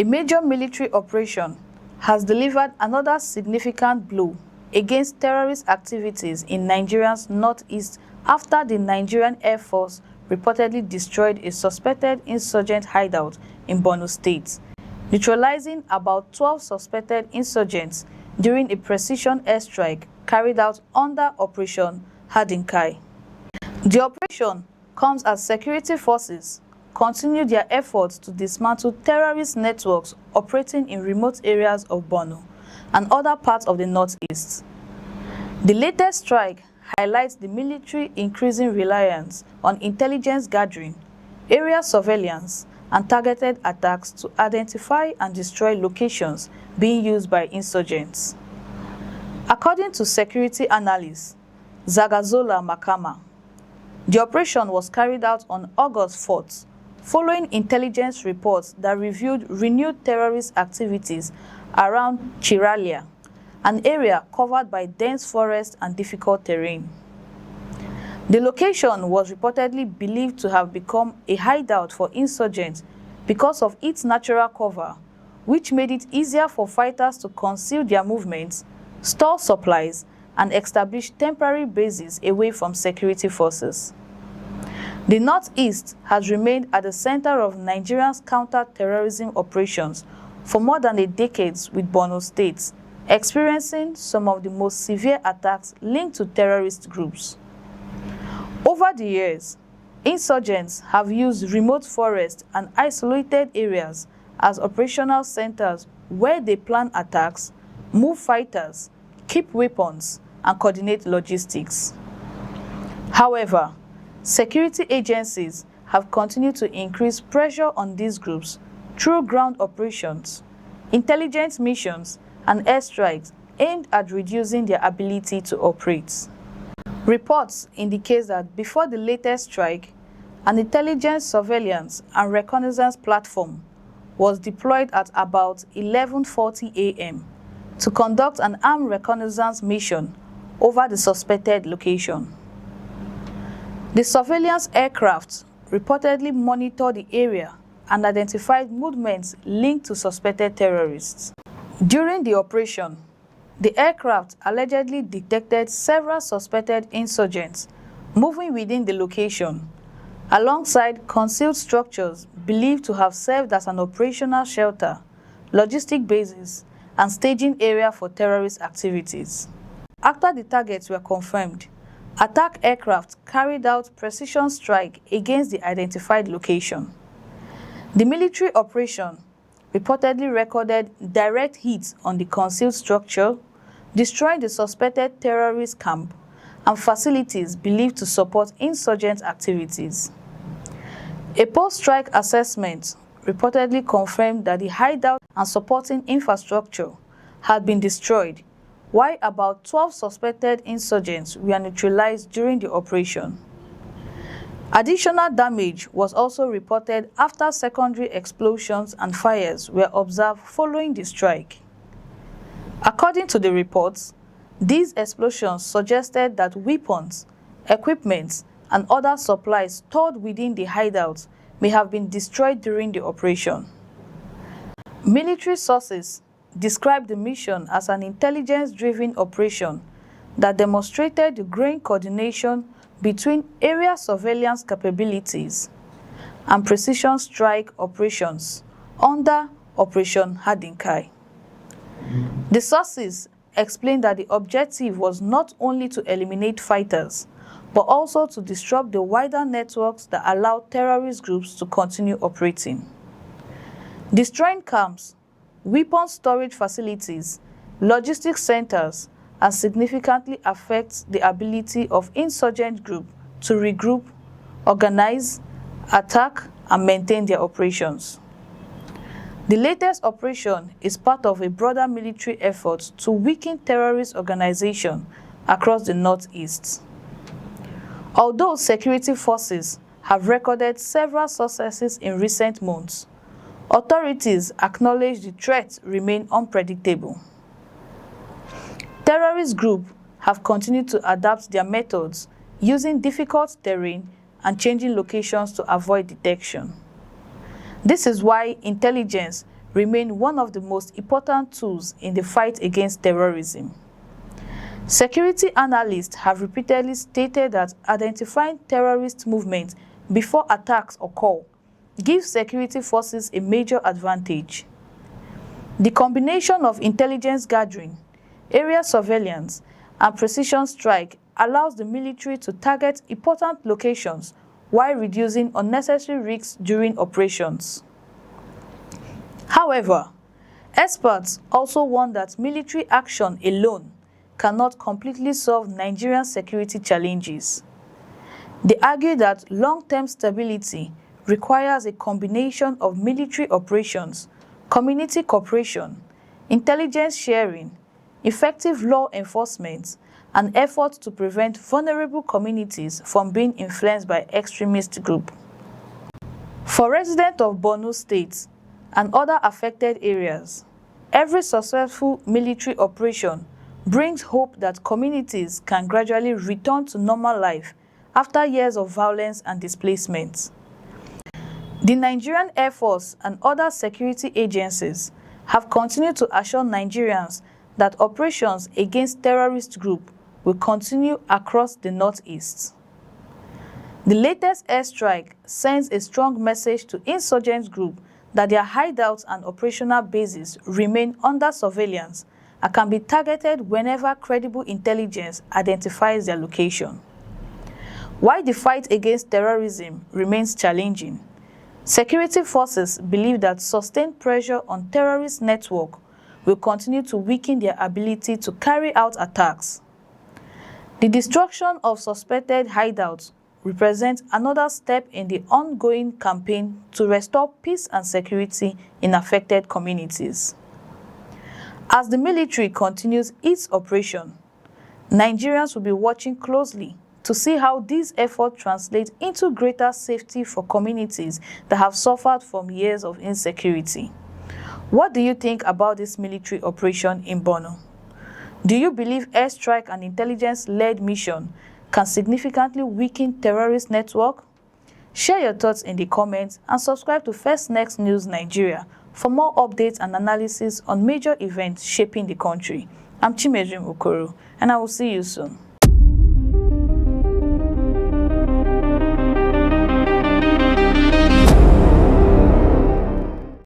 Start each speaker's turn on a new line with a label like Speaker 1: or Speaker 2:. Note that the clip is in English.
Speaker 1: A major military operation has delivered another significant blow against terrorist activities in Nigeria's northeast after the Nigerian Air Force reportedly destroyed a suspected insurgent hideout in Borno State, neutralizing about 12 suspected insurgents during a precision airstrike carried out under Operation Hadinkai. The operation comes as security forces continue their efforts to dismantle terrorist networks operating in remote areas of Borno and other parts of the northeast. The latest strike highlights the military increasing reliance on intelligence gathering, area surveillance, and targeted attacks to identify and destroy locations being used by insurgents. According to security analyst Zagazola Makama, the operation was carried out on August 4th, following intelligence reports that revealed renewed terrorist activities around Chiralia, an area covered by dense forest and difficult terrain. The location was reportedly believed to have become a hideout for insurgents because of its natural cover, which made it easier for fighters to conceal their movements, store supplies, and establish temporary bases away from security forces. The Northeast has remained at the center of Nigeria's counter-terrorism operations for more than a decade, with Borno State experiencing some of the most severe attacks linked to terrorist groups. Over the years, insurgents have used remote forests and isolated areas as operational centers where they plan attacks, move fighters, keep weapons, and coordinate logistics. However, security agencies have continued to increase pressure on these groups through ground operations, intelligence missions, and airstrikes aimed at reducing their ability to operate. Reports indicate that before the latest strike, an intelligence surveillance and reconnaissance platform was deployed at about 11:40 a.m. to conduct an armed reconnaissance mission over the suspected location. The surveillance aircraft reportedly monitored the area and identified movements linked to suspected terrorists. During the operation, the aircraft allegedly detected several suspected insurgents moving within the location, alongside concealed structures believed to have served as an operational shelter, logistic bases, and staging area for terrorist activities. After the targets were confirmed, attack aircraft carried out precision strike against the identified location. The military operation reportedly recorded direct hits on the concealed structure, destroying the suspected terrorist camp and facilities believed to support insurgent activities. A post-strike assessment reportedly confirmed that the hideout and supporting infrastructure had been destroyed, while about 12 suspected insurgents were neutralized during the operation. Additional damage was also reported after secondary explosions and fires were observed following the strike. According to the reports, these explosions suggested that weapons, equipment, and other supplies stored within the hideout may have been destroyed during the operation. Military sources described the mission as an intelligence-driven operation that demonstrated the growing coordination between area surveillance capabilities and precision strike operations under Operation Hadinkai. The sources explained that the objective was not only to eliminate fighters, but also to disrupt the wider networks that allow terrorist groups to continue operating. Destroying camps, weapon storage facilities, logistics centers, and significantly affects the ability of insurgent groups to regroup, organize, attack, and maintain their operations. The latest operation is part of a broader military effort to weaken terrorist organizations across the Northeast. Although security forces have recorded several successes in recent months, authorities acknowledge the threats remain unpredictable. Terrorist groups have continued to adapt their methods using difficult terrain and changing locations to avoid detection. This is why intelligence remain one of the most important tools in the fight against terrorism. Security analysts have repeatedly stated that identifying terrorist movements before attacks occur gives security forces a major advantage. The combination of intelligence gathering, area surveillance, and precision strike allows the military to target important locations while reducing unnecessary risks during operations. However, experts also warn that military action alone cannot completely solve Nigerian security challenges. They argue that long-term stability requires a combination of military operations, community cooperation, intelligence sharing, effective law enforcement, and efforts to prevent vulnerable communities from being influenced by extremist groups. For residents of Borno State and other affected areas, every successful military operation brings hope that communities can gradually return to normal life after years of violence and displacement. The Nigerian Air Force and other security agencies have continued to assure Nigerians that operations against terrorist groups will continue across the Northeast. The latest airstrike sends a strong message to insurgent groups that their hideouts and operational bases remain under surveillance and can be targeted whenever credible intelligence identifies their location. While the fight against terrorism remains challenging, security forces believe that sustained pressure on terrorist networks will continue to weaken their ability to carry out attacks. The destruction of suspected hideouts represents another step in the ongoing campaign to restore peace and security in affected communities. As the military continues its operation, Nigerians will be watching closely to see how these efforts translate into greater safety for communities that have suffered from years of insecurity. What do you think about this military operation in Borno? Do you believe airstrike and intelligence-led mission can significantly weaken terrorist network? Share your thoughts in the comments and subscribe to First Next News Nigeria for more updates and analysis on major events shaping the country. I'm Chimejim Okoro, and I will see you soon.